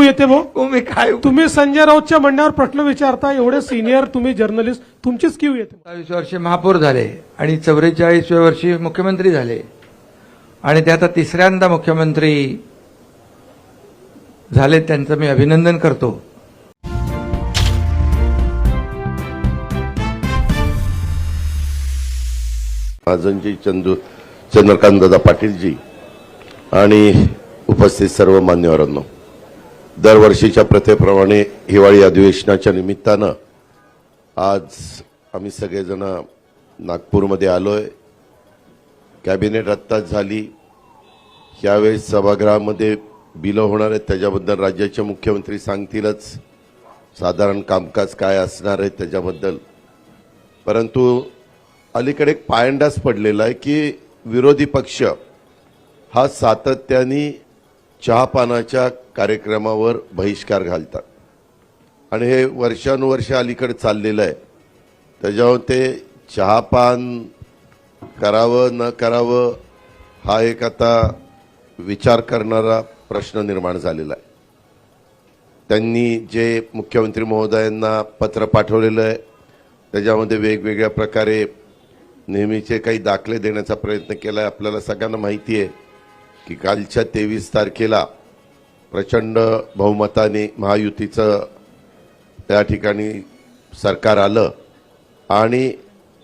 येते भाऊ? मी काय तुम्ही संजय राऊतच्या म्हणण्यावर प्रश्न विचारता, एवढे सिनियर तुम्ही जर्नलिस्ट, तुमचीच क्यू येते. 27 वर्षे महापौर झाले आणि 44व्या वर्षी मुख्यमंत्री झाले आणि ते आता तिसऱ्यांदा मुख्यमंत्री झाले, त्यांचं मी अभिनंदन करतो. महाजनजी, चंद्रकांतदादा पाटीलजी आणि उपस्थित सर्व मान्यवरांनो, दरवर्षीच्या प्रथेप्रमाणे हिवाळी अधिवेशनाच्या निमित्तानं आज आम्ही सगळेजण नागपूरमध्ये आलोय. कॅबिनेट आत्ताच झाली. यावेळेस सभागृहामध्ये बिलं होणार आहेत, त्याच्याबद्दल राज्याचे मुख्यमंत्री सांगतीलच. साधारण कामकाज काय असणार आहे त्याच्याबद्दल. परंतु अलीकडे एक पायंडाच पडलेला आहे की विरोधी पक्ष हा सातत्याने चहापानाच्या कार्यक्रमावर बहिष्कार घालतात आणि हे वर्षानुवर्ष अलीकडे चाललेलं आहे. त्याच्यावर ते चहापान करावं न करावं हा एक आता विचार करणारा प्रश्न निर्माण झालेला आहे. त्यांनी जे मुख्यमंत्री महोदयांना पत्र पाठवलेलं आहे त्याच्यामध्ये वेगवेगळ्या प्रकारे नेहमीचे काही दाखले देण्याचा प्रयत्न केला आहे. आपल्याला सगळ्यांना माहिती आहे की कालच्या 23 तारखेला प्रचंड बहुमताने महायुतीचं त्या ठिकाणी सरकार आलं आणि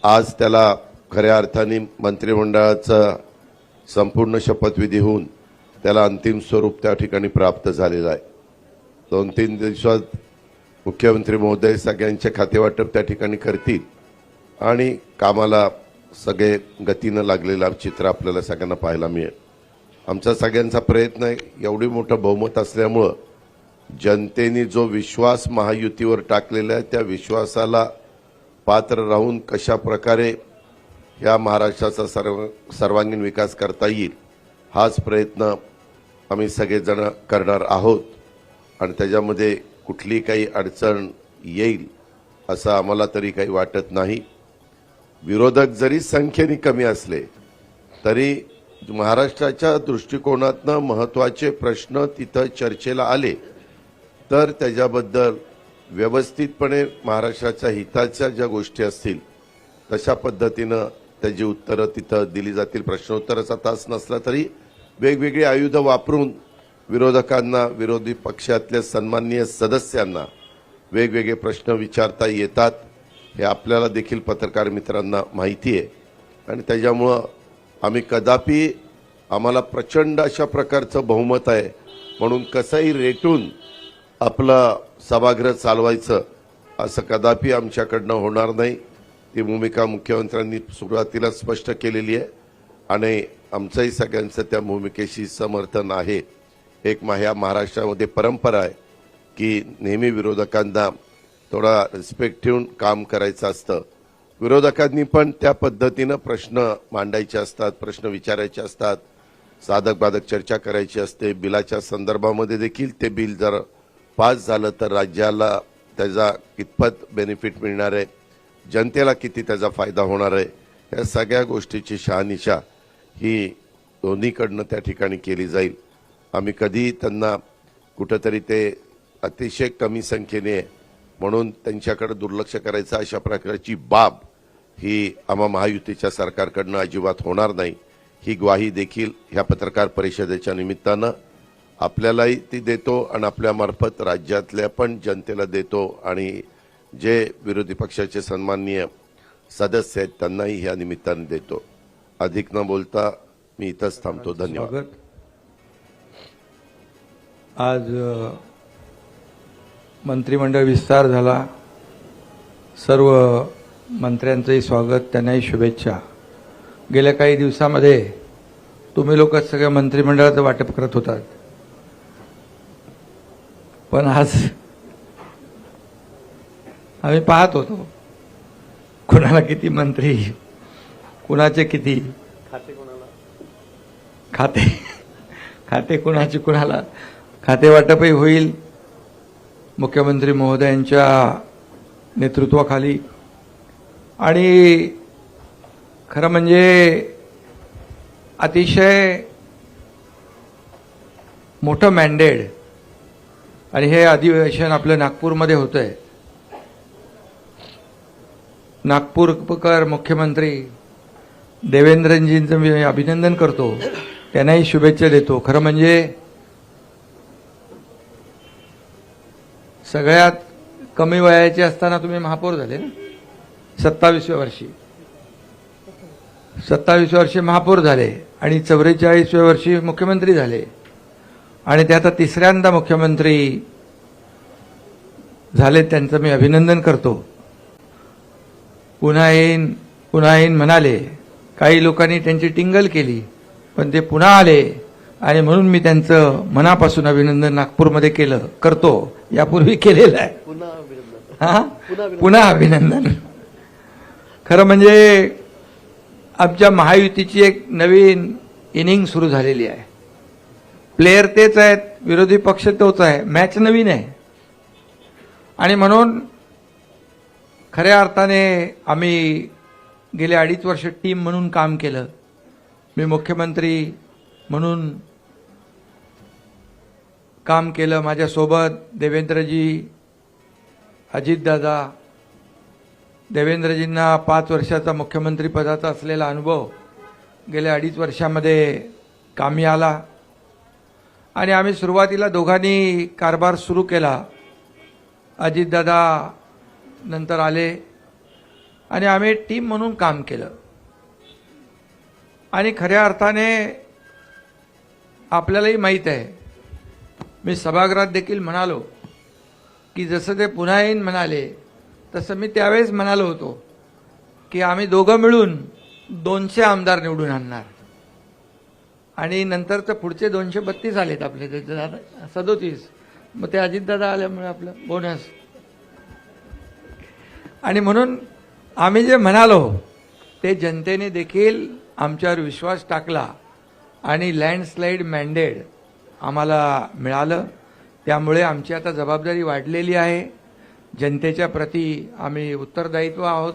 आज त्याला खऱ्या अर्थाने मंत्रिमंडळाचं संपूर्ण शपथविधी होऊन त्याला अंतिम स्वरूप त्या ठिकाणी प्राप्त झालेलं आहे. 2-3 दिवसात मुख्यमंत्री महोदय सगळ्यांचे खातेवाटप त्या ठिकाणी करतील आणि कामाला सगळे गतीनं लागलेलं चित्र आपल्याला सगळ्यांना पाहायला मिळेल. आमचा सगळ्यांचा प्रयत्न आहे, एवढी मोठं बहुमत असल्यामुळं जनतेने जो विश्वास महायुतीवर टाकलेला आहे त्या विश्वासाला पात्र राहून कशा प्रकारे या महाराष्ट्राचा सर्वांगीण विकास करता येईल हाच प्रयत्न आम्ही सगळेजण करणार आहोत आणि त्याच्यामध्ये कुठली काही अडचण येईल असं आम्हाला तरी काही वाटत नाही. विरोधक जरी संख्येने कमी असले तरी महाराष्ट्राच्या दृष्टिकोनातनं महत्त्वाचे प्रश्न तिथं चर्चेला आले तर त्याच्याबद्दल व्यवस्थितपणे महाराष्ट्राच्या हिताच्या ज्या गोष्टी असतील तशा पद्धतीनं त्याची उत्तरं तिथं दिली जातील. प्रश्नोत्तराचा तास नसला तरी वेगवेगळी आयुधं वापरून विरोधकांना, विरोधी पक्षातल्या सन्माननीय सदस्यांना वेगवेगळे प्रश्न विचारता येतात हे आपल्याला देखील पत्रकार मित्रांना माहिती आहे आणि त्याच्यामुळं आम्ही कदापि आम्हाला प्रचंड अशा प्रकारचं बहुमत आहे म्हणून कसंही रेटून आपलं सभागृह चालवायचं असं कदापि आमच्याकडनं होणार नाही. ती भूमिका मुख्यमंत्र्यांनी सुरुवातीला स्पष्ट केलेली आहे आणि आमचंही सगळ्यांचं त्या भूमिकेशी समर्थन आहे. एक ह्या महाराष्ट्रामध्ये परंपरा आहे की नेहमी विरोधकांना थोडा रिस्पेक्ट ठेवून काम करायचं असतं. विरोधकांनी पण त्या पद्धतीनं प्रश्न मांडायचे असतात, प्रश्न विचारायचे असतात, साधक बाधक चर्चा करायची असते. बिलाच्या संदर्भामध्ये देखील ते बिल जर पास झालं तर राज्याला त्याचा कितपत बेनिफिट मिळणार आहे, जनतेला किती त्याचा फायदा होणार आहे, या सगळ्या गोष्टीची शहानिशा ही दोन्हीकडनं त्या ठिकाणी केली जाईल. आम्ही कधी त्यांना कुठंतरी ते अतिशय कमी संख्येने म्हणून त्यांच्याकडे दुर्लक्ष करायचं अशा प्रकारची बाब ही आम्हा महायुतीच्या सरकारकडनं अजिबात होणार नाही. ही ग्वाही देखील ह्या पत्रकार परिषदेच्या निमित्तानं आपल्यालाही ती देतो आणि आपल्यामार्फत राज्यातल्या पण जनतेला देतो आणि जे विरोधी पक्षाचे सन्माननीय सदस्य आहेत त्यांनाही ह्या निमित्ताने देतो. अधिक न बोलता मी इथंच थांबतो. धन्यवाद. आज मंत्रिमंडळ विस्तार झाला. सर्व मंत्र्यांचंही स्वागत, त्यांनाही शुभेच्छा. गेल्या काही दिवसामध्ये तुम्ही लोक सगळ्या मंत्रिमंडळाचं वाटप करत होतात पण आज आम्ही पाहत होतो कुणाला किती मंत्री, कुणाचे किती खाते कुणाचे कुणाला खाते वाटपही होईल मुख्यमंत्री महोदयांच्या नेतृत्वाखाली. आणि खरं म्हणजे अतिशय मोठं मॅन्डेट आणि हे अधिवेशन आपलं नागपूरमध्ये होतंय. नागपूरकर मुख्यमंत्री देवेंद्रजींचं मी अभिनंदन करतो, त्यांनाही शुभेच्छा देतो. खरं म्हणजे सगळ्यात कमी वयाचे असताना तुम्ही महापौर झाले ना, 27व्या वर्षी. 27 वर्षी महापौर झाले आणि 44व्या वर्षी मुख्यमंत्री झाले आणि ते आता तिसऱ्यांदा मुख्यमंत्री झाले. त्यांचं मी अभिनंदन करतो. पुन्हा येईन म्हणाले. काही लोकांनी त्यांची टिंगल केली, पण ते पुन्हा आले आणि म्हणून मी त्यांचं मनापासून अभिनंदन नागपूरमध्ये करतो. यापूर्वी केलेलं आहे. पुन्हा अभिनंदन. खरं म्हणजे आमच्या महायुतीची एक नवीन इनिंग सुरू झालेली आहे. प्लेयर तेच आहेत, विरोधी पक्ष तोच आहे, मॅच नवीन आहे. आणि म्हणून खऱ्या अर्थाने आम्ही गेले 2.5 वर्ष टीम म्हणून काम केलं. मी मुख्यमंत्री म्हणून काम केलं. माझ्यासोबत देवेंद्रजी, अजितदादा. देवेंद्रजींना 5 वर्षाचा मुख्यमंत्री पदाचा असलेला अनुभव गेल्या 2.5 वर्षामध्ये कामी आला आणि आम्ही सुरुवातीला दोघांनी कारभार सुरू केला. अजितदादा नंतर आले आणि आम्ही टीम म्हणून काम केलं. आणि खऱ्या अर्थाने आपल्यालाही माहीत आहे, मी सभागृहात देखील म्हणालो की जसं ते पुन्हा येईन म्हणाले तसं मी त्यावेळेस म्हणालो होतो की आम्ही दोघं मिळून 200 आमदार निवडून आणणार. आणि नंतर तर पुढचे 232 आलेत आपले, 37. मग ते अजितदादा आल्यामुळे आपलं बोनस. आणि म्हणून आम्ही जे म्हणालो ते जनतेने देखील आमच्यावर विश्वास टाकला आणि लँडस्लाईड मॅन्डेट आम्हाला मिळालं. त्यामुळे आमची आता जबाबदारी वाढलेली आहे. जनतेच्या प्रती आम्ही उत्तरदायित्व आहोत.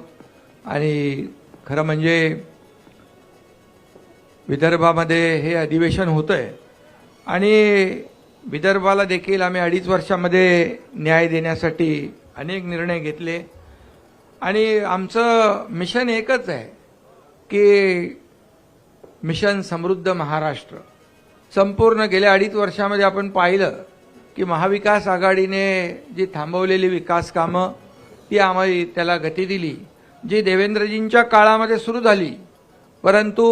आणि खरं म्हणजे विदर्भामध्ये हे अधिवेशन होतंय आणि विदर्भाला देखील आम्ही 2.5 वर्षामध्ये न्याय देण्यासाठी अनेक निर्णय घेतले. आणि आमचं मिशन एकच आहे की मिशन समृद्ध महाराष्ट्र. संपूर्ण गेल्या 2.5 वर्षामध्ये आपण पाहिलं की महाविकास आघाडीने जी थांबवलेली विकास कामं ती आम्ही त्याला गती दिली, जी देवेंद्रजींच्या काळामध्ये सुरू झाली परंतु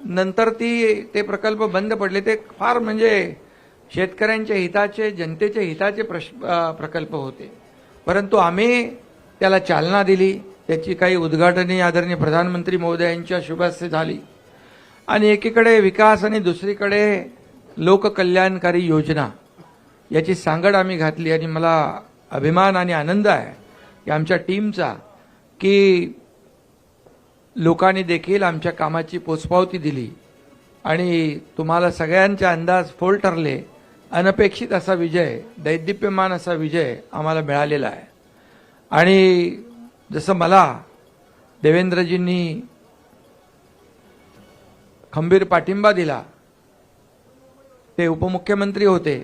नंतर ते प्रकल्प बंद पडले. ते फार म्हणजे शेतकऱ्यांच्या हिताचे, जनतेच्या हिताचे प्रकल्प होते, परंतु आम्ही त्याला चालना दिली. त्याची काही उद्घाटने आदरणीय प्रधानमंत्री महोदयांच्या शुभहस्ते झाली. आणि एकीकडे विकास आणि दुसरीकडे लोककल्याणकारी योजना याची सांगड आम्ही घातली. आणि मला अभिमान आणि आनंद आहे की आमच्या टीमचा की लोकांनी देखील आमच्या कामाची पोचपावती दिली आणि तुम्हाला सगळ्यांचे अंदाज फोल ठरले. अनपेक्षित असा विजय, दैदिप्यमान असा विजय आम्हाला मिळालेला आहे. आणि जसं मला देवेंद्रजींनी खंबीर पाठिंबा दिला, ते उपमुख्यमंत्री होते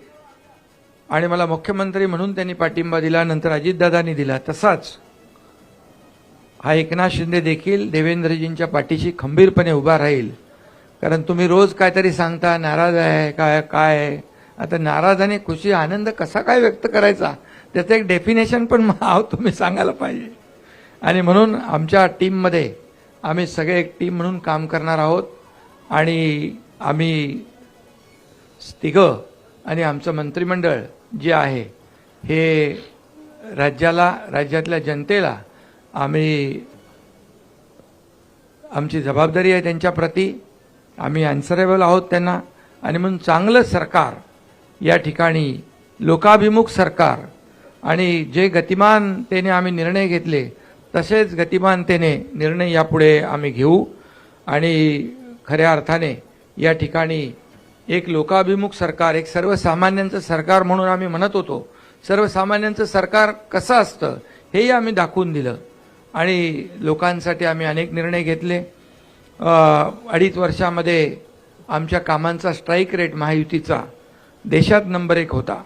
आणि मला मुख्यमंत्री म्हणून त्यांनी पाठिंबा दिला, नंतर अजितदादांनी दिला, तसाच हा एकनाथ शिंदे देखील देवेंद्रजींच्या पाठीशी खंबीरपणे उभा राहील. कारण तुम्ही रोज काहीतरी सांगता, नाराज आहे काय. आता नाराज आणि खुशी, आनंद कसा काय व्यक्त करायचा त्याचं एक डेफिनेशन पण तुम्ही सांगायला पाहिजे. आणि म्हणून आमच्या टीममध्ये आम्ही सगळे एक टीम म्हणून काम करणार आहोत. आणि आम्ही तिघं आणि आमचं मंत्रिमंडळ जे आहे हे राज्यातल्या जनतेला आम्ही, आमची जबाबदारी आहे त्यांच्याप्रती, आम्ही अनसरेबल आहोत त्यांना. आणि म्हणून चांगलं सरकार या ठिकाणी, लोकाभिमुख सरकार, आणि जे गतिमानतेने आम्ही निर्णय घेतले तसेच गतिमानतेने निर्णय यापुढे आम्ही घेऊ. आणि खऱ्या अर्थाने या ठिकाणी एक लोकाभिमुख सरकार, एक सर्वसामान्यांचं सरकार म्हणून आम्ही म्हणत होतो. सर्वसामान्यांचं सरकार कसं असतं हेही आम्ही दाखवून दिलं. आणि लोकांसाठी आम्ही अनेक निर्णय घेतले. 2.5 वर्षामध्ये आमच्या कामांचा स्ट्राईक रेट महायुतीचा देशात नंबर 1 होता.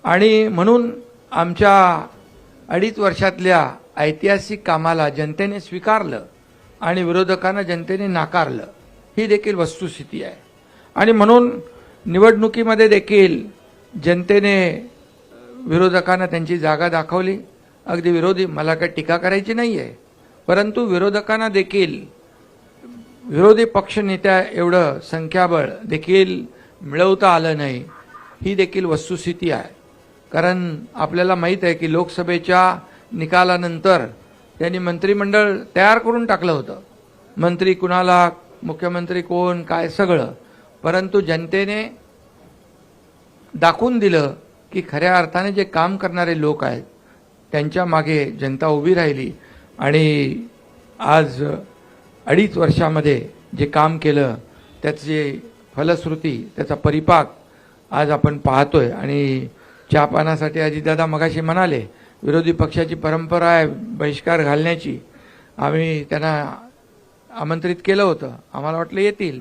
आणि म्हणून आमच्या 2.5 वर्षातल्या ऐतिहासिक कामाला जनतेने स्वीकारलं आणि विरोधकांना जनतेने नाकारलं, ही देखील वस्तुस्थिती आहे. आणि म्हणून निवडणुकीमध्ये देखील जनतेने विरोधकांना त्यांची जागा दाखवली. अगदी विरोधी, मला काही टीका करायची नाही आहे, परंतु विरोधकांना देखील विरोधी पक्षनेत्या एवढं संख्याबळ देखील मिळवता आलं नाही, ही देखील वस्तुस्थिती आहे. कारण आपल्याला माहीत आहे की लोकसभेच्या निकालानंतर त्यांनी मंत्रिमंडळ तयार करून टाकलं होतं. मंत्री कुणाला, मुख्यमंत्री कोण, काय सगळं. परंतु जनतेने दाखवून दिलं की खऱ्या अर्थाने जे काम करणारे लोक आहेत त्यांच्या मागे जनता उभी राहिली. आणि आज 2.5 वर्षामध्ये जे काम केलं त्याची फलश्रुती, त्याचा परिपाक आज आपण पाहतोय. आणि चहापानासाठी अजितदादा मगाशी म्हणाले, विरोधी पक्षाची परंपरा आहे बहिष्कार घालण्याची. आम्ही त्यांना आमंत्रित केलं होतं, आम्हाला वाटलं येतील,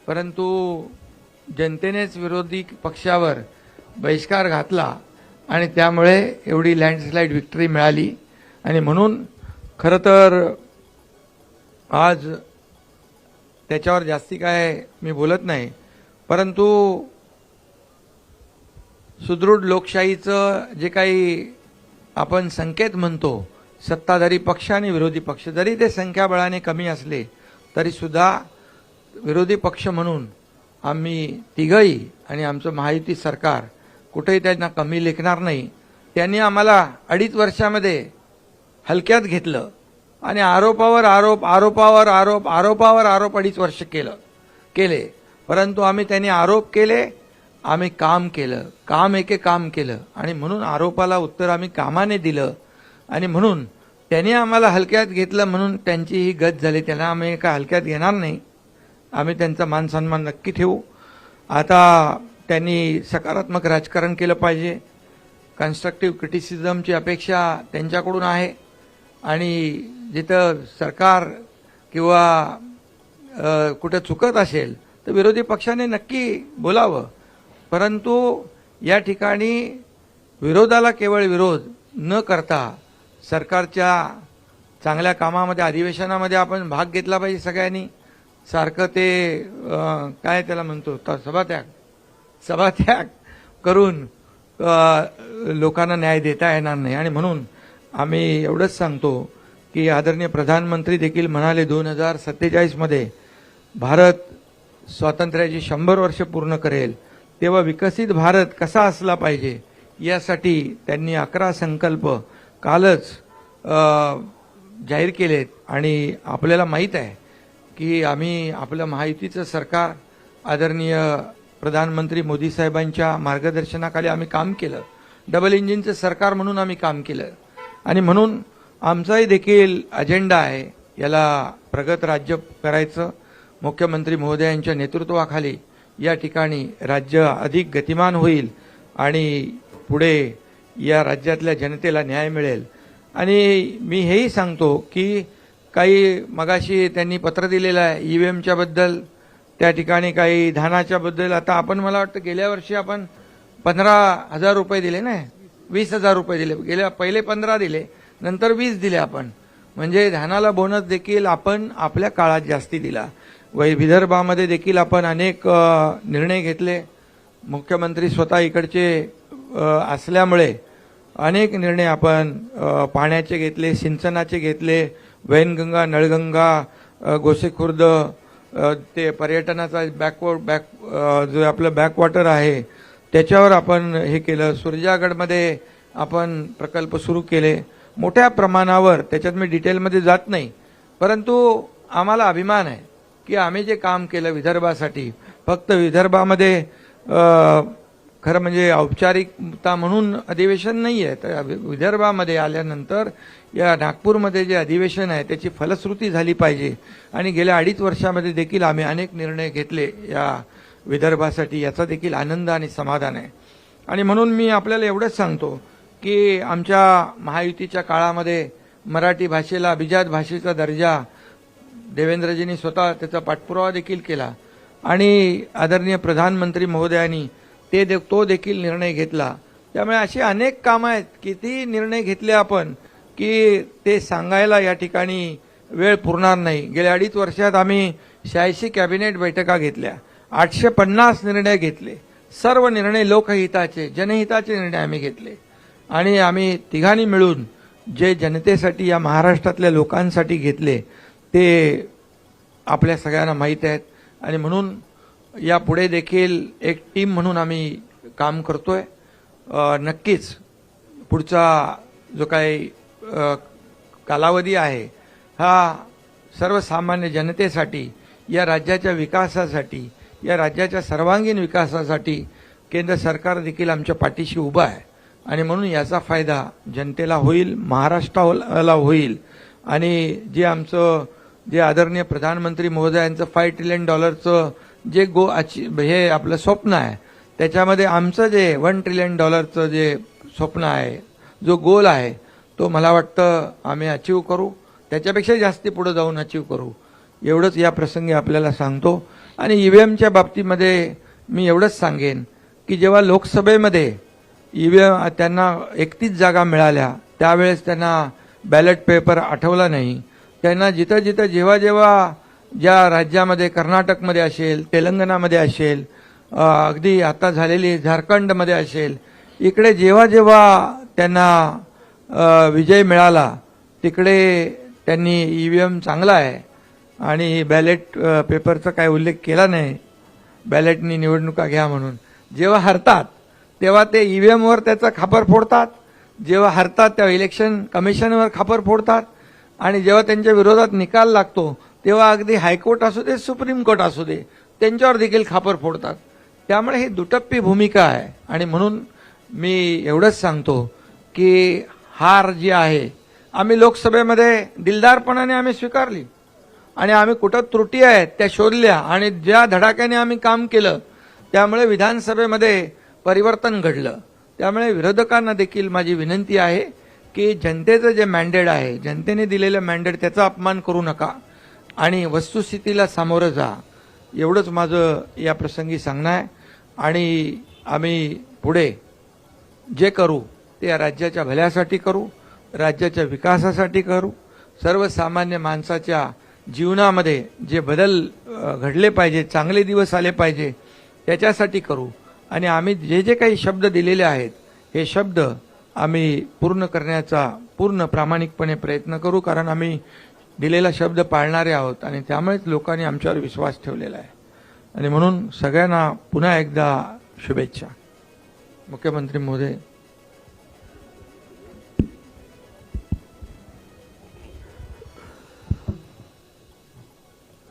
परंतु जनतेनेच विरोधी पक्षावर बहिष्कार घातला आणि त्यामुळे एवढी लँडस्लाईड विक्ट्री मिळाली. आणि म्हणून खरं तर आज त्याच्यावर जास्ती काय मी बोलत नाही, परंतु सुदृढ लोकशाहीचं जे काही आपण संकेत म्हणतो, सत्ताधारी पक्ष आणि विरोधी पक्ष जरी ते संख्याबळाने कमी असले तरी सुद्धा विरोधी पक्ष म्हणून आम्ही तिघही आणि आमचं महायुती सरकार कुठेही त्यांना कमी लेखणार नाही. त्यांनी आम्हाला 2.5 वर्षामध्ये हलक्यात घेतलं आणि आरोपावर आरोप, आरोपावर आरोप, आरोपावर आरोप 2.5 वर्ष केले. परंतु आम्ही त्यांनी आरोप केले, आम्ही काम केलं, काम एके काम केलं. आणि म्हणून आरोपाला उत्तर आम्ही कामाने दिलं. आणि म्हणून त्यांनी आम्हाला हलक्यात घेतलं म्हणून त्यांची ही गत झाली. त्यांना आम्ही काय हलक्यात घेणार नाही, आम्ही त्यांचा मान सन्मान नक्की ठेवू. आता त्यांनी सकारात्मक राजकारण केलं पाहिजे. कन्स्ट्रक्टिव्ह क्रिटिसिझमची अपेक्षा त्यांच्याकडून आहे. आणि जिथं सरकार किंवा कुठं चुकत असेल तर विरोधी पक्षाने नक्की बोलावं. परंतु या ठिकाणी विरोधाला केवळ विरोध न करता सरकारच्या चांगल्या कामामध्ये, अधिवेशनामध्ये आपण भाग घेतला पाहिजे सगळ्यांनी. सारखं ते काय त्याला म्हणतो सभात्याग करून लोकांना न्याय देता येणार नाही. आणि म्हणून आम्ही एवढंच सांगतो की आदरणीय प्रधानमंत्री देखील म्हणाले 2047 मध्ये भारत स्वातंत्र्याची 100 वर्ष पूर्ण करेल, तेव्हा विकसित भारत कसा असला पाहिजे यासाठी त्यांनी 11 संकल्प कालच जाहीर केलेत. आणि आपल्याला माहीत आहे की आम्ही आपलं महायुतीचं सरकार आदरणीय प्रधानमंत्री मोदी साहेबांच्या मार्गदर्शनाखाली आम्ही काम केलं. डबल इंजिनचं सरकार म्हणून आम्ही काम केलं. आणि म्हणून आमचाही देखील अजेंडा आहे, याला प्रगत राज्य करायचं. मुख्यमंत्री महोदयांच्या नेतृत्वाखाली या ठिकाणी राज्य अधिक गतिमान होईल आणि पुढे या राज्यातल्या जनतेला न्याय मिळेल. आणि मी हेही सांगतो की काही मगाशी त्यांनी पत्र दिलेलं आहे ईव्हीएमच्या बद्दल, त्या ठिकाणी काही धानाच्या बद्दल. आता आपण मला वाटतं गेल्या वर्षी आपण 15,000 रुपये दिले ना, 20,000 रुपये दिले. पहिले 15 दिले, नंतर 20 दिले आपण. म्हणजे धानाला बोनस देखील आपण आपल्या काळात जास्ती दिला. विदर्भामध्ये देखील आपण अनेक निर्णय घेतले. मुख्यमंत्री स्वतः इकडचे असल्यामुळे अनेक निर्णय आपण पाण्याचे घेतले, सिंचनाचे घेतले, वैनगंगा, नळगंगा, गोसेखुर्द, ते पर्यटनाचा जो आपलं बॅकवॉटर आहे त्याच्यावर आपण हे केलं. सुरजागडमध्ये आपण प्रकल्प सुरू केले मोठ्या प्रमाणावर. त्याच्यात मी डिटेलमध्ये जात नाही, परंतु आम्हाला अभिमान आहे की आम्ही जे काम केलं विदर्भासाठी, फक्त विदर्भामध्ये खरं म्हणजे औपचारिकता म्हणून अधिवेशन नाही आहे, तर विदर्भामध्ये आल्यानंतर या नागपूरमध्ये जे अधिवेशन आहे त्याची फलश्रुती झाली पाहिजे. आणि गेल्या 2.5 वर्षामध्ये देखील आम्ही अनेक निर्णय घेतले या विदर्भासाठी, याचा देखील आनंद आणि समाधान आहे. आणि म्हणून मी आपल्याला एवढंच सांगतो की आमच्या महायुतीच्या काळामध्ये मराठी भाषेला अभिजात भाषेचा दर्जा देवेंद्रजींनी स्वतः त्याचा पाठपुरावा देखील केला. आणि आदरणीय प्रधानमंत्री महोदयांनी तो देखील निर्णय घेतला. त्यामुळे अशी अनेक कामं आहेत, किती निर्णय घेतले आपण की ते सांगायला या ठिकाणी वेळ पुरणार नाही. गेल्या 2.5 वर्षात आम्ही 86 कॅबिनेट बैठका घेतल्या, 850 निर्णय घेतले. सर्व निर्णय लोकहिताचे, जनहिताचे निर्णय आम्ही घेतले आणि आम्ही तिघांनी मिळून जे जनतेसाठी, या महाराष्ट्रातल्या लोकांसाठी घेतले ते आपल्या सगळ्यांना माहीत आहेत. आणि म्हणून यापुढे देखील एक टीम म्हणून आम्ही काम करतोय. नक्कीच पुढचा जो काही कालावधी आहे हा सर्वसामान्य जनतेसाठी, या राज्याच्या विकासासाठी, या राज्याच्या सर्वांगीण विकासासाठी केंद्र सरकार देखील आमच्या पाठीशी उभं आहे. आणि म्हणून याचा फायदा जनतेला होईल, महाराष्ट्राला होईल. आणि जे आदरणीय प्रधानमंत्री महोदयांचं $5 ट्रिलियन जे हे आपलं स्वप्न आहे, त्याच्यामध्ये आमचं जे $1 ट्रिलियन जे स्वप्न आहे, जो गोल आहे, तो मला वाटतं आम्ही अचीव करू, त्याच्यापेक्षा जास्ती पुढे जाऊन अचीव करू. एवढंच या प्रसंगी आपल्याला सांगतो. आणि ईव्हीएमच्या बाबतीमध्ये मी एवढंच सांगेन की जेव्हा लोकसभेमध्ये ईव्हीएम त्यांना 31 जागा मिळाल्या, त्यावेळेस त्यांना बॅलेट पेपर आठवला नाही. त्यांना जिथं जिथं जेव्हा ज्या राज्यामध्ये, कर्नाटकमध्ये असेल, तेलंगणामध्ये असेल, अगदी आता झालेली झारखंडमध्ये असेल, इकडे जेव्हा त्यांना विजय मिळाला तिकडे त्यांनी ईव्हीएम चांगला आहे आणि बॅलेट पेपरचा काही उल्लेख केला नाही, बॅलेटनी निवडणुका घ्या म्हणून. जेव्हा हरतात तेव्हा ते ईव्हीएमवर त्याचा खापर फोडतात, जेव्हा हरतात तेव्हा इलेक्शन कमिशनवर खापर फोडतात, आणि जेव्हा त्यांच्या विरोधात निकाल लागतो तेव्हा अगदी हायकोर्ट असू दे, सुप्रीम कोर्ट असू दे, त्यांच्यावर देखील खापर फोडतात. त्यामुळे ही दुटप्पी भूमिका आहे. आणि म्हणून मी एवढंच सांगतो की हार जी आहे आम्ही लोकसभेमध्ये दिलदारपणाने आम्ही स्वीकारली आणि आम्ही कुठं त्रुटी आहेत त्या शोधल्या आणि ज्या धडाक्याने आम्ही काम केलं त्यामुळे विधानसभेमध्ये परिवर्तन घडलं. त्यामुळे विरोधकांना देखील माझी विनंती आहे की जनतेचं जे मॅन्डेट आहे, जनतेने दिलेलं मॅन्डेट, त्याचा अपमान करू नका आणि वस्तुस्थितीला सामोरं जा. एवढंच माझं या प्रसंगी सांगणं आहे. आणि आम्ही पुढे जे करू ते या राज्याच्या भल्यासाठी करू, राज्याच्या विकासासाठी करू, सर्वसामान्य माणसाच्या जीवनामध्ये जे बदल घडले पाहिजे, चांगले दिवस आले पाहिजे, त्याच्यासाठी करू. आणि आम्ही जे काही शब्द दिलेले आहेत हे शब्द आम्ही पूर्ण करण्याचा पूर्ण प्रामाणिकपणे प्रयत्न करू, कारण आम्ही दिलेला शब्द पाळणारे आहोत आणि त्यामुळेच लोकांनी आमच्यावर विश्वास ठेवलेला आहे. आणि म्हणून सगळ्यांना पुन्हा एकदा शुभेच्छा. मुख्यमंत्री महोदय.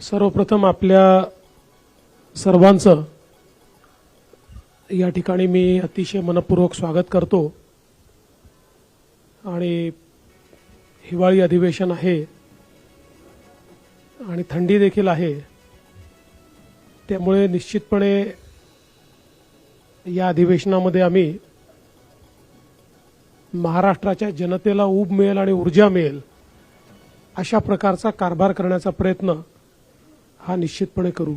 सर्वप्रथम आपल्या सर्वांचं या ठिकाणी मी अतिशय मनपूर्वक स्वागत करतो. आणि हिवाळी अधिवेशन आहे आणि थंडी देखील आहे, त्यामुळे निश्चितपणे या अधिवेशनामध्ये आम्ही महाराष्ट्राच्या जनतेला ऊब मिळेल आणि ऊर्जा मिळेल अशा प्रकारचा कारभार करण्याचा प्रयत्न हा निश्चितपणे करू.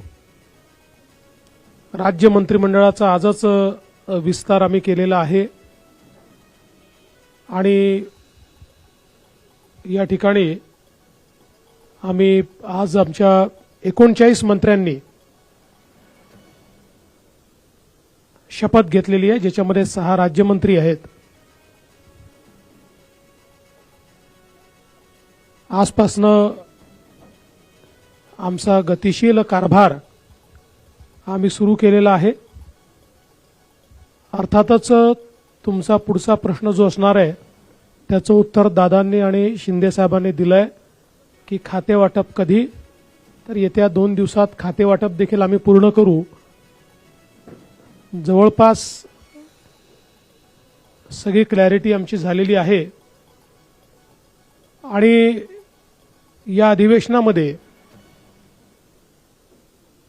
राज्य मंत्रिमंडळाचा आजच विस्तार आम्ही केलेला आहे आणि या ठिकाणी आम्ही आज आमच्या 39 मंत्र्यांनी शपथ घेतलेली आहे, ज्याच्यामध्ये 6 राज्यमंत्री आहेत. आजपासनं आमचा गतिशील कारभार आम्ही सुरू केलेला आहे. अर्थातच तुमचा पुढचा प्रश्न जो असणार आहे त्याचं उत्तर दादांनी आणि शिंदे साहेबांनी दिलंय की खाते वाटप कधी, तर येत्या 2 दिवसात खाते वाटप देखील आम्ही पूर्ण करू. जवळपास सगळी क्लॅरिटी आमची झालेली आहे आणि या अधिवेशनामध्ये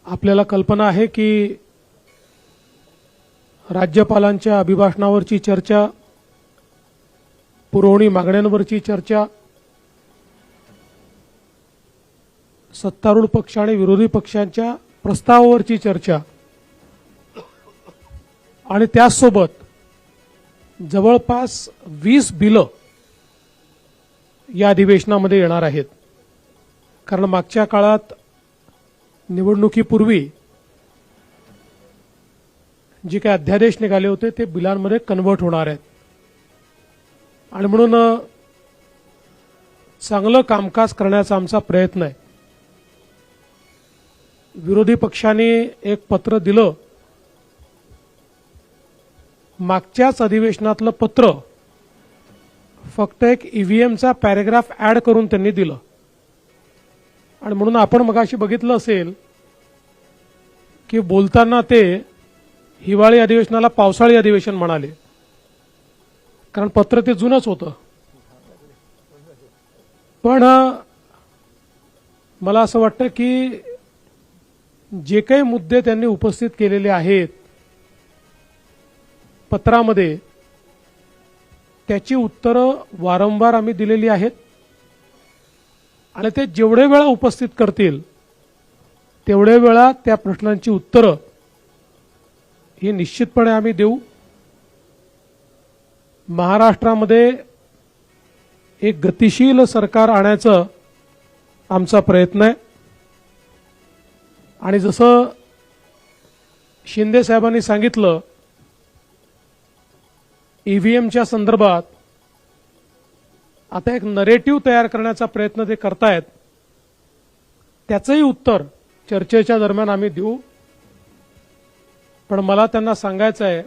आपल्याला कल्पना आहे की राज्यपालांच्या अभिभाषणावरची चर्चा, पुरवणी मागण्यांवरची चर्चा, सत्तारूढ पक्ष आणि विरोधी पक्षांच्या प्रस्तावावरची चर्चा आणि त्याचसोबत जवळपास 20 बिलं या अधिवेशनामध्ये येणार आहेत. कारण मागच्या काळात निवडणुकीपूर्वी जे काही अध्यादेश निघाले होते ते बिलांमध्ये कन्व्हर्ट होणार आहेत आणि म्हणून चांगलं कामकाज करण्याचा आमचा प्रयत्न आहे. विरोधी पक्षाने एक पत्र दिलं, मागच्याच अधिवेशनातलं पत्र फक्त एक ईव्हीएमचा पॅरेग्राफ ऍड करून त्यांनी दिलं आणि म्हणून आपण मगाशी बघितलं असेल की बोलताना ते हिवाळी अधिवेशनाला पावसाळी अधिवेशन म्हणाले, कारण पत्र ते जुनंच होतं. पण मला असं वाटतं की जे काही मुद्दे त्यांनी उपस्थित केलेले आहेत पत्रामध्ये, त्याची उत्तरं वारंवार आम्ही दिलेली आहेत आणि ते जेवढे वेळा उपस्थित करतील तेवढे वेळा त्या प्रश्नांची उत्तरं ही निश्चितपणे आम्ही देऊ. महाराष्ट्रामध्ये एक गतिशील सरकार आणायचं आमचा प्रयत्न आहे आणि जसं शिंदे साहेबांनी सांगितलं, ईव्हीएमच्या संदर्भात आता एक नरेटिव्ह तयार करण्याचा प्रयत्न ते करतायत. त्याचंही उत्तर चर्चेच्या दरम्यान आम्ही देऊ. पण मला त्यांना सांगायचं आहे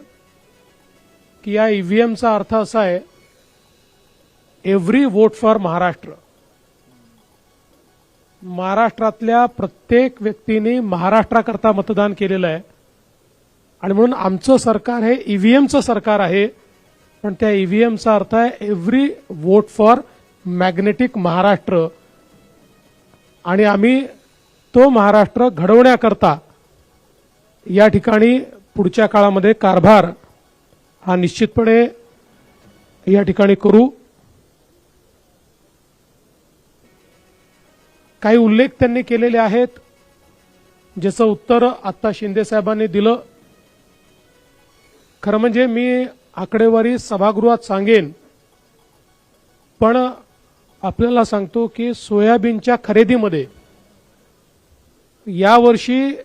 की या ईव्हीएमचा अर्थ असा आहे, एव्हरी वोट फॉर महाराष्ट्र. महाराष्ट्रातल्या प्रत्येक व्यक्तीने महाराष्ट्राकरता मतदान केलेलं आहे आणि म्हणून आमचं सरकार हे ईव्हीएमचं सरकार आहे. पण त्या ईव्हीएमचा अर्थ आहे every vote for magnetic Maharashtra आणि आम्ही तो महाराष्ट्र घडवण्याकरता या ठिकाणी पुढच्या काळामध्ये कारभार हा निश्चितपणे या ठिकाणी करू. काही उल्लेख त्यांनी केलेले आहेत, ज्याचं उत्तर आता शिंदे साहेबांनी दिलं. खरं म्हणजे मी आकडेवारी सभागृहात सांगेन, पण आपल्याला सांगतो की सोयाबीनच्या खरेदीमध्ये यावर्षी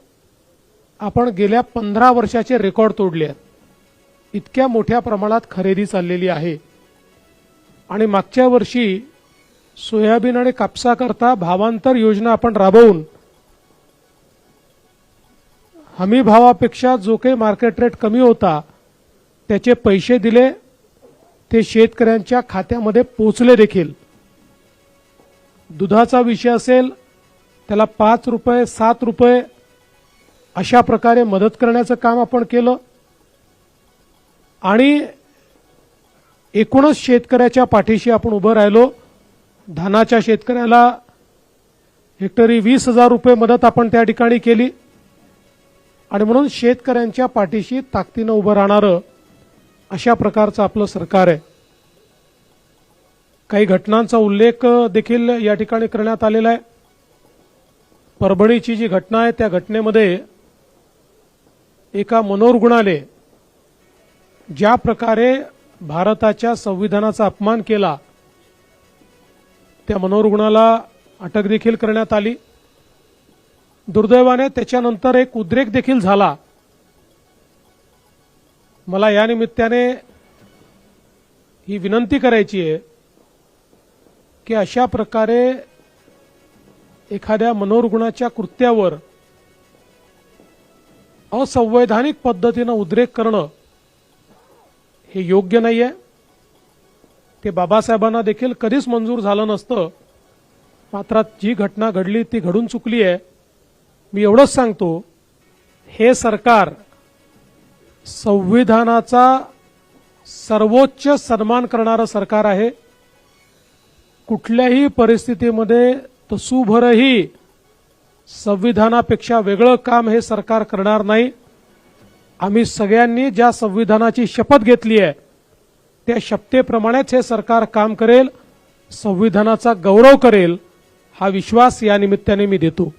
आपण गेल्या 15 वर्षाचे रेकॉर्ड तोडले आहेत. इतक्या मोठ्या प्रमाणात खरेदी चाललेली आहे आणि मागच्या वर्षी सोयाबीन आणि कापसाकरता भावांतर योजना आपण राबवून हमी भावापेक्षा जो काही मार्केट रेट कमी होता त्याचे पैसे दिले, ते शेतकऱ्यांच्या खात्यामध्ये पोचले देखील. दुधाचा विषय असेल त्याला 5 रुपये 7 रुपये अशा प्रकारे मदत करण्याचं काम आपण केलं आणि एकूणच शेतकऱ्याच्या पाठीशी आपण उभं राहिलो. धानाच्या शेतकऱ्याला हेक्टरी 20,000 रुपये मदत आपण त्या ठिकाणी केली आणि म्हणून शेतकऱ्यांच्या पाठीशी ताकदीनं उभं राहणारं अशा प्रकारचं आपलं सरकार आहे. काही घटनांचा उल्लेख देखील या ठिकाणी करण्यात आलेला आहे. परभणीची जी घटना आहे त्या घटनेमध्ये एका मनोरुग्णाने ज्या प्रकारे भारताच्या संविधानाचा अपमान केला, त्या मनोरुग्णाला अटक देखील करण्यात आली. दुर्दैवाने त्याच्यानंतर एक उद्रेक देखील झाला. मला या निमित्ताने ही विनंती करायची आहे की अशा प्रकारे एखाद्या मनोरुग्णाच्या कृत्यावर असंवैधानिक पद्धतीनं उद्रेक करणं हे योग्य नाहीये. ते बाबासाहेबांना देखील कधीच मंजूर झालं नसतं. मात्र जी घटना घडली ती घडून चुकली आहे. मी एवढंच सांगतो, हे सरकार संविधानाचा सर्वोच्च सन्मान करणारं सरकार आहे. कुठल्याही परिस्थितीमध्ये तसूभरही संविधानापेक्षा वेगळं काम हे सरकार करणार नाही. आम्ही सगळ्यांनी ज्या संविधानाची शपथ घेतली आहे त्या शपथेप्रमाणेच हे सरकार काम करेल, संविधानाचा गौरव करेल, हा विश्वास या निमित्ताने मी देतो.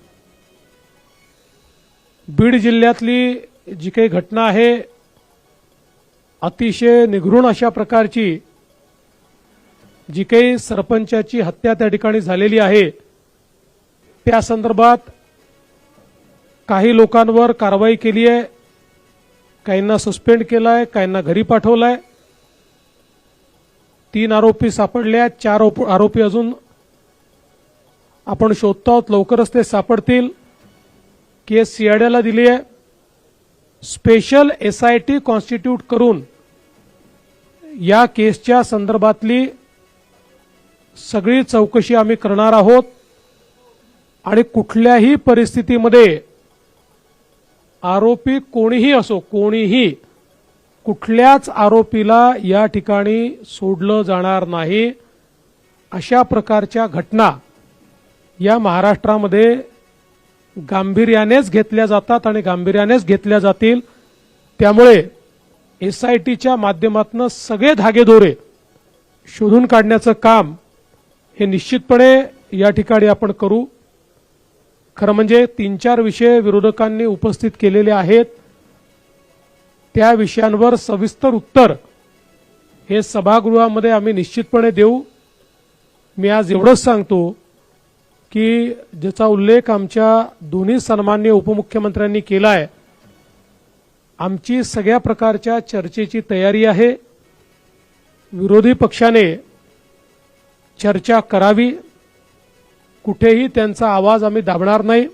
बीड जिल्ह्यातली जी काही घटना आहे अतिशय निगृण अशा प्रकारची जी काही सरपंचाची हत्या त्या ठिकाणी झालेली आहे त्या संदर्भात काही लोकांवर कारवाई केली आहे, काहींना सस्पेंड केलाय, काहींना घरी पाठवलाय. 3 आरोपी सापडले आहेत, 4 आरोपी अजून आपण शोधतो आहोत, लवकरच ते सापडतील. केस सीआयडीला दिली आहे. स्पेशल SIT कॉन्स्टिट्यूट करून या केसच्या संदर्भातली सगळी चौकशी आम्ही करणार आहोत आणि कुठल्याही परिस्थितीमध्ये आरोपी कोणीही असो, कोणीही कुठल्याच आरोपीला या ठिकाणी सोडलं जाणार नाही. अशा प्रकारच्या घटना या महाराष्ट्रामध्ये गांभीर्यानेच घेतल्या जातात आणि गांभीर्यानेच घेतल्या जातील. त्यामुळे SITच्या माध्यमातून सगळे धागेदोरे शोधून काढण्याचं काम हे निश्चितपणे या ठिकाणी आपण करू. खरं म्हणजे 3-4 विषय विरोधकांनी उपस्थित केलेले आहेत. त्या विषयांवर सविस्तर उत्तर हे सभागृहामध्ये आम्ही निश्चितपणे देऊ. मी आज एवढंच सांगतो की ज्याचा उल्लेख आमच्या दोन्ही सन्माननीय उपमुख्यमंत्र्यांनी केला आहे, आमची सगळ्या प्रकारच्या चर्चेची तयारी आहे. विरोधी पक्षाने चर्चा करावी, कुठेही त्यांचा आवाज आम्ही दाबणार नाही,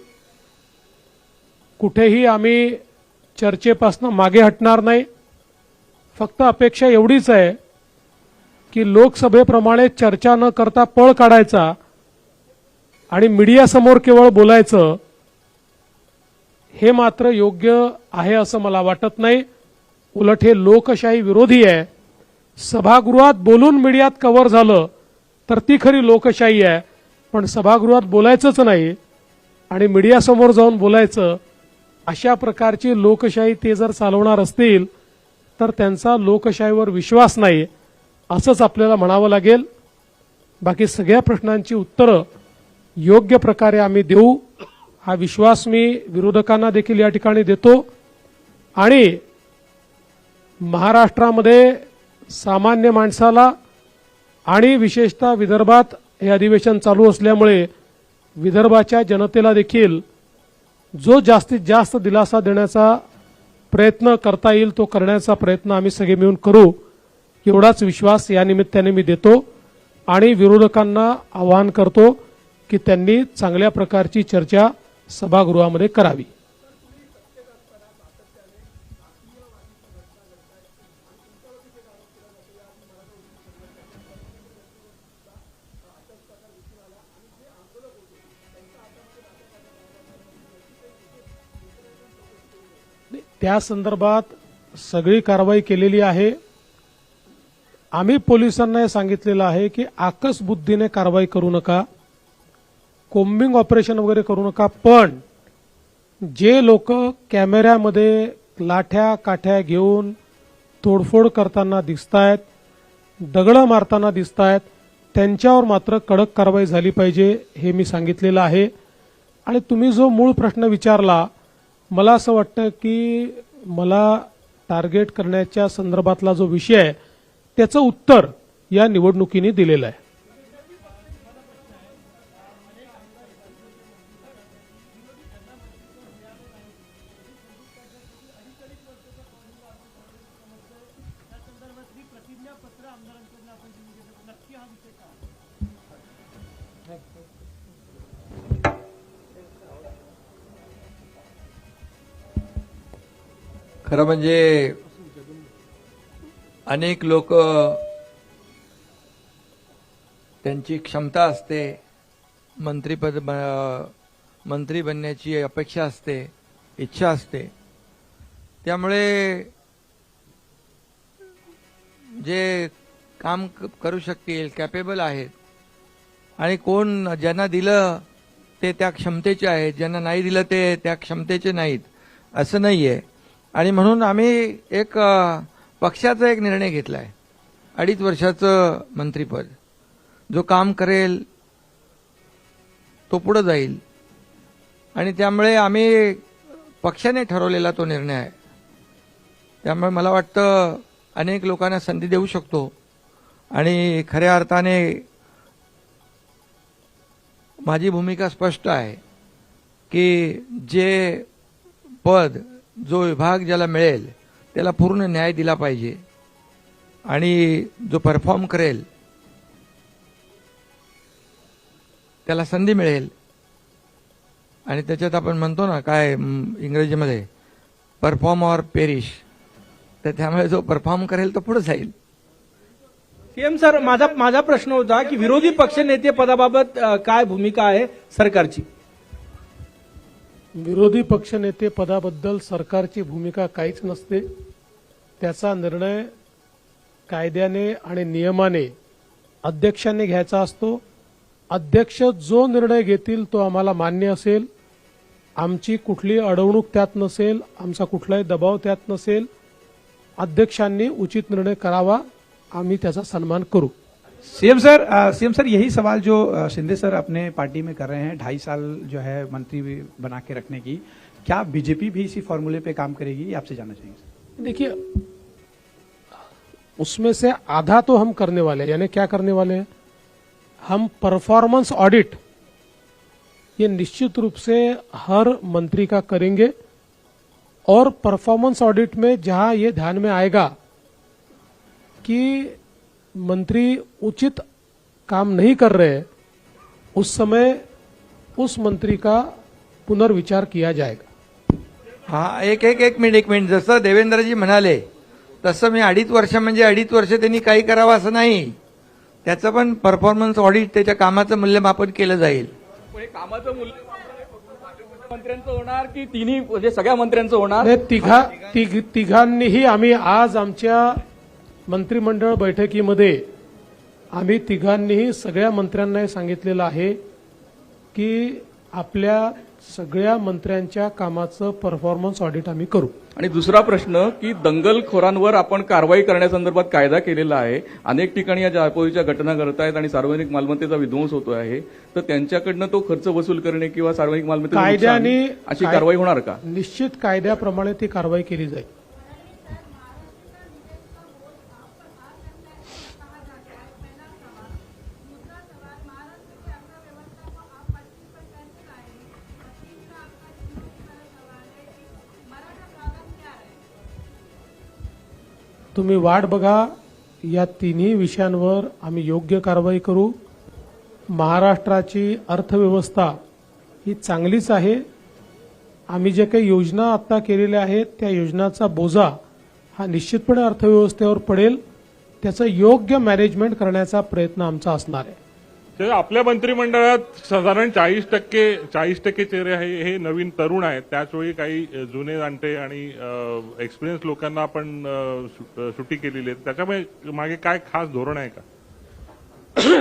कुठेही आम्ही चर्चेपासून मागे हटणार नाही. फक्त अपेक्षा एवढीच आहे की लोकसभेप्रमाणे चर्चा न करता पळ काढायचा आणि मीडियासमोर केवळ बोलायचं हे मात्र योग्य आहे असं मला वाटत नाही. उलट हे लोकशाही विरोधी आहे. सभागृहात बोलून मीडियात कव्हर झालं तर ती खरी लोकशाही आहे, पण सभागृहात बोलायचंच नाही आणि मीडियासमोर जाऊन बोलायचं, अशा प्रकारची लोकशाही ते जर चालवणार असतील तर त्यांचा लोकशाहीवर विश्वास नाही असंच आपल्याला म्हणावं लागेल. बाकी सगळ्या प्रश्नांची उत्तरं योग्य प्रकारे आम्ही देऊ, हा विश्वास मी विरोधकांना देखील या ठिकाणी देतो. आणि महाराष्ट्रामध्ये सामान्य माणसाला आणि विशेषतः विदर्भात हे अधिवेशन चालू असल्यामुळे विदर्भाच्या जनतेला देखील जो जास्तीत जास्त दिलासा देण्याचा प्रयत्न करता येईल तो करण्याचा प्रयत्न आम्ही सगळे मिळून करू, एवढाच विश्वास या निमित्ताने मी देतो. आणि विरोधकांना आवाहन करतो की त्यांनी चांगल्या प्रकारची चर्चा सभागृहामध्ये करावी. त्या संदर्भात सगळी कारवाई केलेली आहे. आम्ही पोलिसांना हे सांगितलेलं आहे की आकस बुद्धीने कारवाई करू नका, कोम्बिंग ऑपरेशन वगैरे करू नका, पण जे लोक कॅमेऱ्यामध्ये लाठ्या काठ्या घेऊन तोडफोड करताना दिसतायत, दगडं मारताना दिसतायत, त्यांच्यावर मात्र कडक कारवाई झाली पाहिजे हे मी सांगितलेलं आहे. आणि तुम्ही जो मूळ प्रश्न विचारला, मला असं वाटतं की मला टार्गेट करण्याच्या संदर्भातला जो विषय आहे त्याचं उत्तर या निवडणुकीने दिलेलं आहे. खरं म्हणजे अनेक लोक त्यांची क्षमता असते, मंत्री बनण्याची अपेक्षा असते, इच्छा असते, त्यामुळे जे काम करू शकतील, कॅपेबल आहेत, आणि कोण ज्यांना दिलं ते त्या क्षमतेचे आहेत, ज्यांना नाही दिलं ते त्या क्षमतेचे नाहीत असं नाहीये. आणि म्हणून आम्ही एक पक्षाचा एक निर्णय घेतलाय, 2.5 वर्षाचं मंत्रीपद, जो काम करेल तो पुढे जाईल. आणि त्यामुळे आम्ही पक्षाने ठरवलेला तो निर्णय आहे. त्यामुळे मला वाटतं अनेक लोकांना संधी देऊ शकतो आणि खऱ्या अर्थाने माझी भूमिका स्पष्ट आहे की जे पद जो विभाग ज्याला मिळेल त्याला पूर्ण न्याय दिला पाहिजे आणि जो परफॉर्म करेल त्याला संधी मिळेल आणि त्याच्यात आपण म्हणतो ना काय इंग्रजीमध्ये परफॉर्म ऑर पेरिश, तर त्यामुळे जो परफॉर्म करेल तो पुढे जाईल. सीएम सर, माझा प्रश्न होता की विरोधी पक्षनेते पदाबाबत काय भूमिका आहे सरकारची? विरोधी पक्षनेते पदाबद्दल सरकारची भूमिका काहीच नसते. त्याचा निर्णय कायद्याने आणि नियमाने अध्यक्षांनी घ्यायचा असतो. अध्यक्ष जो निर्णय घेतील तो आम्हाला मान्य असेल. आमची कुठली अडवणूक त्यात नसेल, आमचा कुठलाही दबाव त्यात नसेल. अध्यक्षांनी उचित निर्णय करावा, आम्ही त्याचा सन्मान करू. सीएम सर यही सवाल जो शिंदे सर अपने पार्टी में कर रहे हैं, 2.5 साल जो है मंत्री बना के रखने की, क्या बीजेपी भी इसी फॉर्मूले पे काम करेगी, ये आपसे जानना चाहेंगे? देखिए, उसमें से आधा तो हम करने वाले हैं. यानी क्या करने वाले हैं? हम परफॉर्मेंस ऑडिट ये निश्चित रूप से हर मंत्री का करेंगे और परफॉर्मेंस ऑडिट में जहां ये ध्यान में आएगा कि मंत्री उचित काम नहीं कर रहे हैं, उस समय उस मंत्री का पुनर्विचार किया जाएगा. हा एक मिनिट जसं देवेंद्रजी म्हणाले तसं मी 2.5 वर्ष म्हणजे 2.5 वर्ष त्यांनी काही करावं असं नाही. त्याचं पण परफॉर्मन्स ऑडिट, त्याच्या कामाचं मूल्यमापन केलं जाईल. कामाचं मूल्यमापन मंत्र्यांचं होणार की तिन्ही म्हणजे सगळ्या मंत्र्यांचं होणार? तिघांनीही आम्ही आज आमच्या मंत्रिमंडळ बैठकीमध्ये आम्ही तिघांनीही सगळ्या मंत्र्यांना हे सांगितलेलं आहे की आपल्या सगळ्या मंत्र्यांच्या कामाचं परफॉर्मन्स ऑडिट आम्ही करू. आणि दुसरा प्रश्न की दंगलखोरांवर आपण कारवाई करण्यासंदर्भात कायदा केलेला आहे. अनेक ठिकाणी या जाळपोळीच्या घटना घडत आहेत आणि सार्वजनिक मालमत्तेचा विध्वंस होतो आहे, तर त्यांच्याकडनं तो खर्च वसूल करणे किंवा सार्वजनिक मालमत्तेचं कायद्याने नुकसान अशी कारवाई होणार का? निश्चित कायद्याप्रमाणे ती कारवाई केली जाईल. तुम्ही वाट बघा. या तिन्ही विषयांवर आम्ही योग्य कारवाई करू. महाराष्ट्राची अर्थव्यवस्था ही चांगलीच आहे. आम्ही जे काही योजना आता केलेल्या आहेत त्या योजनाचा बोजा हा निश्चितपणे अर्थव्यवस्थेवर पडेल. त्याचं योग्य मॅनेजमेंट करण्याचा प्रयत्न आमचा असणार आहे. तर आपल्या मंत्रिमंडळात साधारण 40% चेहरे आहे हे नवीन तरुण आहेत. त्याचवेळी काही जुने जाणते आणि एक्सपिरियन्स लोकांना आपण सुट्टी केलेली आहे. त्याच्यामुळे मागे काय खास धोरण आहे का?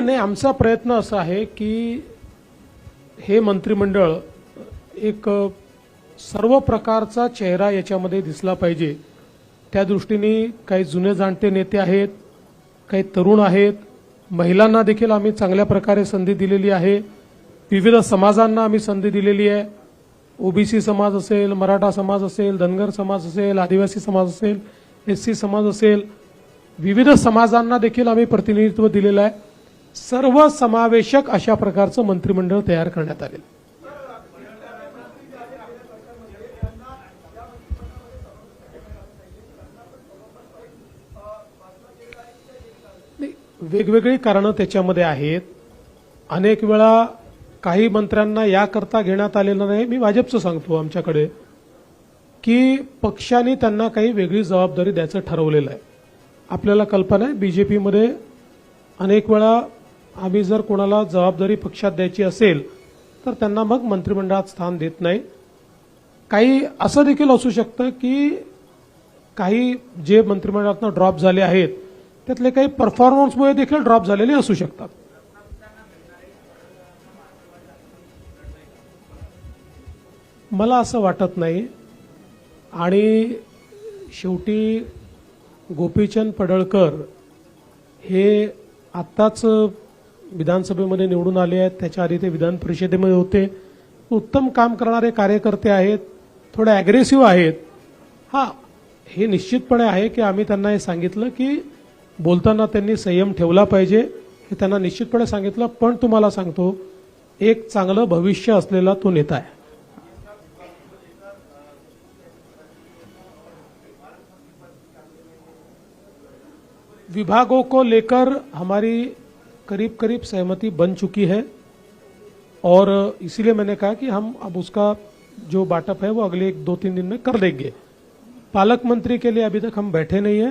नाही, आमचा प्रयत्न असा आहे की हे मंत्रिमंडळ एक सर्व प्रकारचा चेहरा याच्यामध्ये दिसला पाहिजे. त्या दृष्टीने काही जुने जाणते नेते आहेत, काही तरुण आहेत, महिलांना देखील आम्ही चांगल्या प्रकारे संधी दिलेली आहे. विविध समाजांना आम्ही संधी दिलेली आहे. ओबीसी समाज असेल, मराठा समाज असेल, धनगर समाज असेल, आदिवासी समाज असेल, एससी समाज असेल, विविध समाजांना देखील आम्ही प्रतिनिधित्व दिलेलं आहे. सर्व समावेशक अशा प्रकारचं मंत्रिमंडळ तयार करण्यात आले. वेगवेगळी कारणं त्याच्यामध्ये आहेत. अनेक वेळा काही मंत्र्यांना याकरता घेण्यात आलेलं नाही. मी भाजपचं सांगतो आमच्याकडे की पक्षाने त्यांना काही वेगळी जबाबदारी द्यायचं ठरवलेलं आहे. आपल्याला कल्पना आहे बीजेपीमध्ये अनेक वेळा आम्ही जर कोणाला जबाबदारी पक्षात द्यायची असेल तर त्यांना मग मंत्रिमंडळात स्थान देत नाही. काही असं देखील असू शकतं की काही जे मंत्रिमंडळातनं ड्रॉप झाले आहेत त्यातले काही परफॉर्मन्समुळे देखील ड्रॉप झालेले असू शकतात. मला असं वाटत नाही. आणि शेवटी गोपीचंद पडळकर हे आत्ताच विधानसभेमध्ये निवडून आले आहेत. त्याच्या आधी ते विधान परिषदेमध्ये होते. उत्तम काम करणारे कार्यकर्ते आहेत, थोडे अग्रेसिव्ह आहेत. हा, हे निश्चितपणे आहे की आम्ही त्यांना हे सांगितलं की बोलताना त्यांनी संयम ठेवला पाहिजे, हे त्यांना निश्चितपणे सांगितलं. पण तुम्हाला सांगतो, एक चांगलं भविष्य असलेला तो नेता आहे. विभागों को लेकर हमारी करीब करीब सहमति बन चुकी है और इसीलिए मैंने कहा कि हम अब उसका जो बांटअप है वो अगले 1-2-3 दिन में कर देंगे. पालक मंत्री के लिए अभी तक हम बैठे नहीं है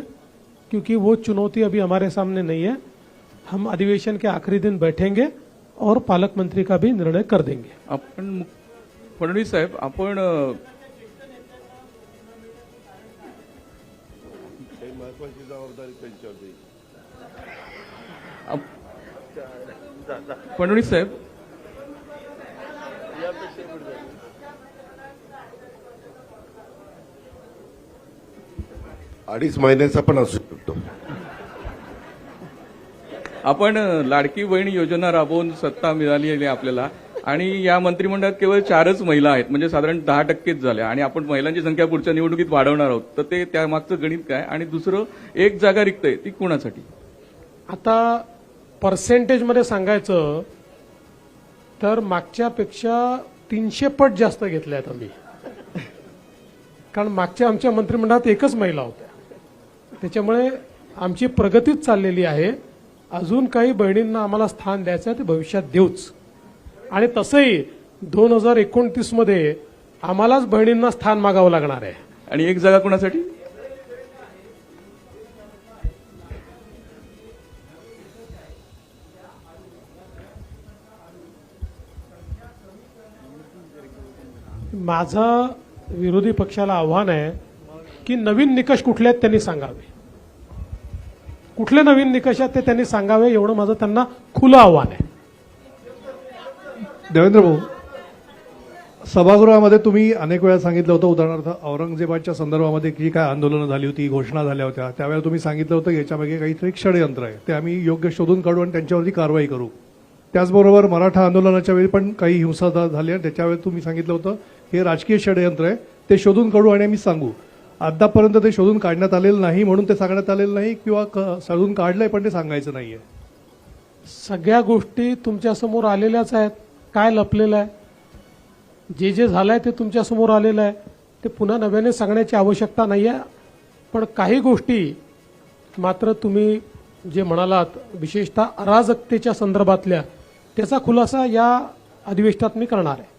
क्योंकि वो चुनौती अभी हमारे सामने नहीं है. हम अधिवेशन के आखिरी दिन बैठेंगे और पालक मंत्री का भी निर्णय कर देंगे. आपण फडणवीस साहेब, आपण फडणवीस साहेब, अडीच महिन्याचा पण असू शकतो. आपण लाडकी बहीण योजना राबवून सत्ता मिळाली आहे आपल्याला आणि या मंत्रिमंडळात केवळ 4च महिला आहेत, म्हणजे साधारण 10%च झाल्या आणि आपण महिलांची संख्या पुढच्या निवडणुकीत वाढवणार आहोत. तर ते त्यामागचं गणित काय? आणि दुसरं, एक जागा रिक्त आहे, ती कोणासाठी? आता पर्सेंटेजमध्ये सांगायचं तर मागच्यापेक्षा 300 पट जास्त घेतल्या आहेत आम्ही, कारण मागच्या आमच्या मंत्रिमंडळात एकच महिला होत्या. त्याच्यामुळे आमची प्रगतीच चाललेली आहे. अजून काही बहिणींना आम्हाला स्थान द्यायचं आहे, ते भविष्यात देऊच. आणि तसंही 2029 मध्ये आम्हालाच बहिणींना स्थान मागावं लागणार आहे. आणि एक जागा कोणासाठी? माझं विरोधी पक्षाला आव्हान आहे की नवीन निकष कुठले आहेत त्यांनी सांगावे. कुठले नवीन निकष आहेत ते त्यांनी सांगावे, एवढं माझं त्यांना खुलं आव्हान आहे. देवेंद्र भाऊ, सभागृहामध्ये तुम्ही अनेक वेळा सांगितलं होतं, उदाहरणार्थ औरंगजेबाच्या संदर्भामध्ये जी काय आंदोलनं झाली होती, घोषणा झाल्या होत्या, त्यावेळेला तुम्ही सांगितलं होतं की याच्यामागे काहीतरी षडयंत्र आहे, ते आम्ही योग्य शोधून काढू आणि त्यांच्यावरती कारवाई करू. त्याचबरोबर मराठा आंदोलनाच्या वेळी पण काही हिंसाचार झाली आणि त्याच्यावेळी तुम्ही सांगितलं होतं हे राजकीय षडयंत्र आहे, ते शोधून काढू आणि आम्ही सांगू. आतापर्यंत ते शोधून काढण्यात आलेलं नाही म्हणून ते सांगण्यात आलेलं नाही, किंवा शोधून काढलंय पण ते सांगायचं नाहीये. सगळ्या गोष्टी तुमच्यासमोर आलेल्याच आहेत. काय लपलेलं आहे? जे झालंय ते तुमच्यासमोर आलेलं आहे. ते पुन्हा नव्याने सांगण्याची आवश्यकता नाही आहे. पण काही गोष्टी मात्र तुम्ही जे म्हणालात, विशेषतः अराजकतेच्या संदर्भातल्या, त्याचा खुलासा या अधिवेशनात मी करणार आहे.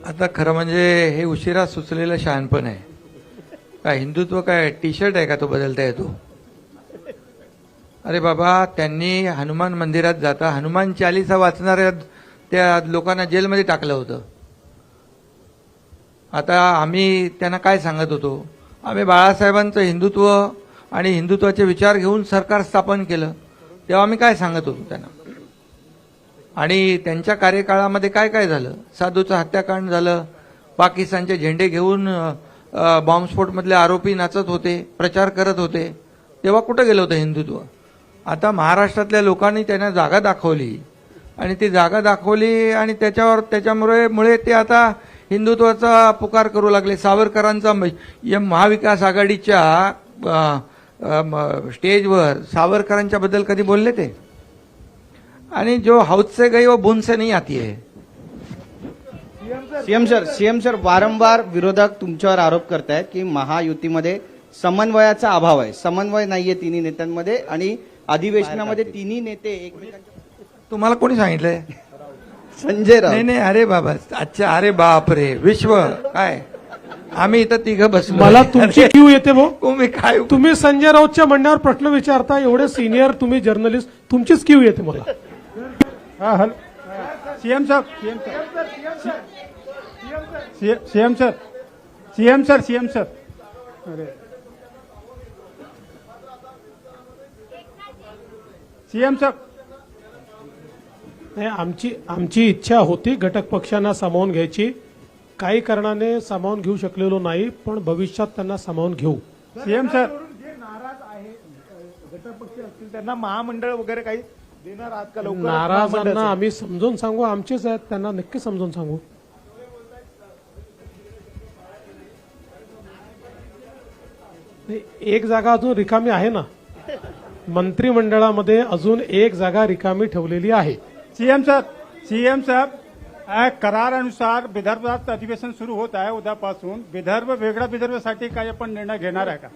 आता खरं म्हणजे हे उशिरा सुचलेलं शहाणपण आहे. काय हिंदुत्व काय टी शर्ट आहे का तो बदलता येतो? अरे बाबा, त्यांनी हनुमान मंदिरात जाता हनुमान चालीसा वाचणाऱ्या त्या लोकांना जेलमध्ये टाकलं होतं. आता आम्ही त्यांना काय सांगत होतो? आम्ही बाळासाहेबांचं हिंदुत्व आणि हिंदुत्वाचे विचार घेऊन सरकार स्थापन केलं, तेव्हा आम्ही काय सांगत होतो त्यांना? आणि त्यांच्या कार्यकाळामध्ये काय काय झालं? साधूचं हत्याकांड झालं, पाकिस्तानचे झेंडे घेऊन बॉम्बस्फोटमधले आरोपी नाचत होते, प्रचार करत होते, तेव्हा कुठं गेलं होतं हिंदुत्व? आता महाराष्ट्रातल्या लोकांनी त्यांना जागा दाखवली आणि ती जागा दाखवली आणि त्याच्यामुळे ते आता हिंदुत्वाचा पुकार करू लागले. सावरकरांचा महाविकास आघाडीच्या स्टेजवर सावरकरांच्या बद्दल कधी बोलले ते? आणि जो हौद से गई वो बूंद से नहीं आती है. सीएम सर वारंवार विरोधक तुमच्यावर आरोप करतायत की महायुतीमध्ये समन्वयाचा अभाव आहे, समन्वय नाहीये तिन्ही नेत्यांमध्ये आणि अधिवेशनामध्ये तिन्ही नेते एकमेकांच्या. तुम्हाला कोणी सांगितलंय? संजय राऊत. नाही, अरे बाबा, अच्छा, अरे बाप रे, विश्व काय, आम्ही इथं तिघं बसलो. मला तुमची क्यू येते भाऊ. तुम्ही काय, तुम्ही संजय राऊतच्या म्हणण्यावर प्रश्न विचारता, एवढे सिनियर तुम्ही जर्नलिस्ट, तुमचीच क्यू येते मला. सीएम साहब, सीएम सर, अरे सीएम साहब, नाही, आमची इच्छा होती घटक पक्षांना सामावून घ्यायची. काही कारणाने सामावून घेऊ शकलेलो नाही, पण भविष्यात त्यांना सामावून घेऊ. सीएम सर, असतील त्यांना महामंडळ वगैरे काही देणार आहात का लवकर? नाराजांना आम्ही समजून सांगू, आमचेच आहेत, त्यांना नक्की समजून सांगू. नाही, एक जागा अजून रिकामी आहे ना, मंत्रिमंडळामध्ये अजून एक जागा रिकामी ठेवलेली आहे. सीएम साहब करारानुसार विदर्भात अधिवेशन सुरू होत आहे उद्यापासून. विदर्भ वेगळा विदर्भासाठी काही आपण निर्णय घेणार आहे का?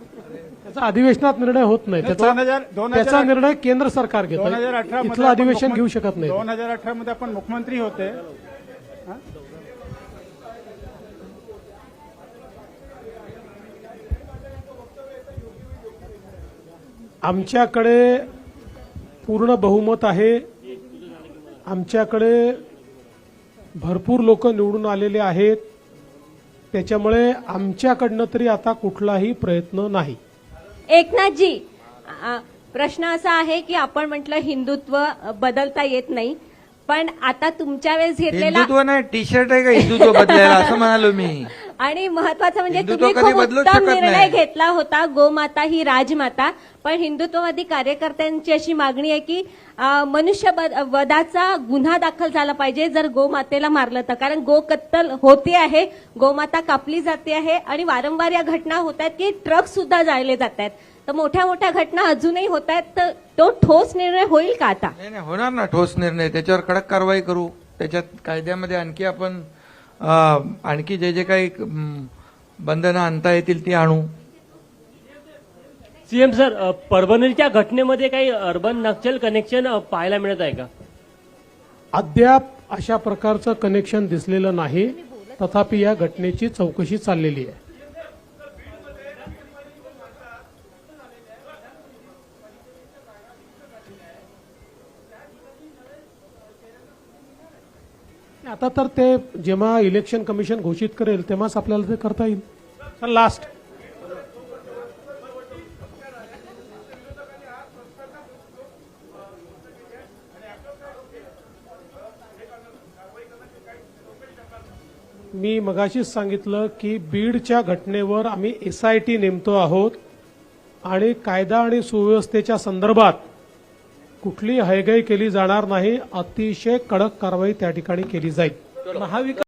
त्याचा अधिवेशनात निर्णय होत नाही, त्याचा निर्णय केंद्र सरकार घेतं. 2018 इथलं अधिवेशन घेऊ शकत नाही. 2018 मध्ये आपण मुख्यमंत्री होते. आमच्याकडे पूर्ण बहुमत आहे. आमच्याकडे भरपूर लोक निवडून आलेले आहेत. त्याच्यामुळे आमच्याकडनं तरी आता कुठलाही प्रयत्न नाही. एकनाथजी, प्रश्न असा आहे की आपण म्हटलं हिंदुत्व बदलता येत नाही, पण आता तुमच्या वेळेस घेतलेला हिंदुत्व नाही, टी शर्ट आहे का हिंदुत्व बदलायला असं म्हणालो मी. आणि महत्वाचं म्हणजे हिंदुत्व तुम्ही कधी खूप बदलूच उत्तम शकत निर्णय नाही. घेतला होता, गोमाता ही राजमाता. पण हिंदुत्ववादी कार्यकर्त्यांची अशी मागणी आहे की मनुष्यवधाचा गुन्हा दाखल झाला पाहिजे जर गोमातेला मारलं तर. कारण गो कत्तल होते आहे, गोमाता कापली जाते आहे आणि वारंवार या घटना होत आहेत की ट्रक सुद्धा जाळले जात आहेत. तर मोठ्या मोठ्या घटना अजूनही होत आहेत. तर तो ठोस निर्णय होईल का आता? नाही नाही, होणार ना ठोस निर्णय. त्याच्यावर कडक कारवाई करू. त्याच्यात कायद्यामध्ये आणखी आपण आणखी जे जे काही बंधनं आणता येतील ती आणू. सीएम सर, परभणीच्या घटनेमध्ये काही अर्बन नक्षल कनेक्शन पाहायला मिळत आहे का? अद्याप अशा प्रकारचं कनेक्शन दिसलेलं नाही. तथापि या घटनेची चौकशी चाललेली आहे. आता तर ते जेव्हा इलेक्शन कमिशन घोषित करेल तेव्हाच आपल्याला ते करता येईल. तर लास्ट मी मगाशीच सांगितलं की बीडच्या घटनेवर आम्ही SIT नेमतो आहोत आणि कायदा आणि सुव्यवस्थेच्या संदर्भात कुठली हयगय केली जाणार नाही. अतिशय कडक कारवाई त्या ठिकाणी केली जाईल. महाविकास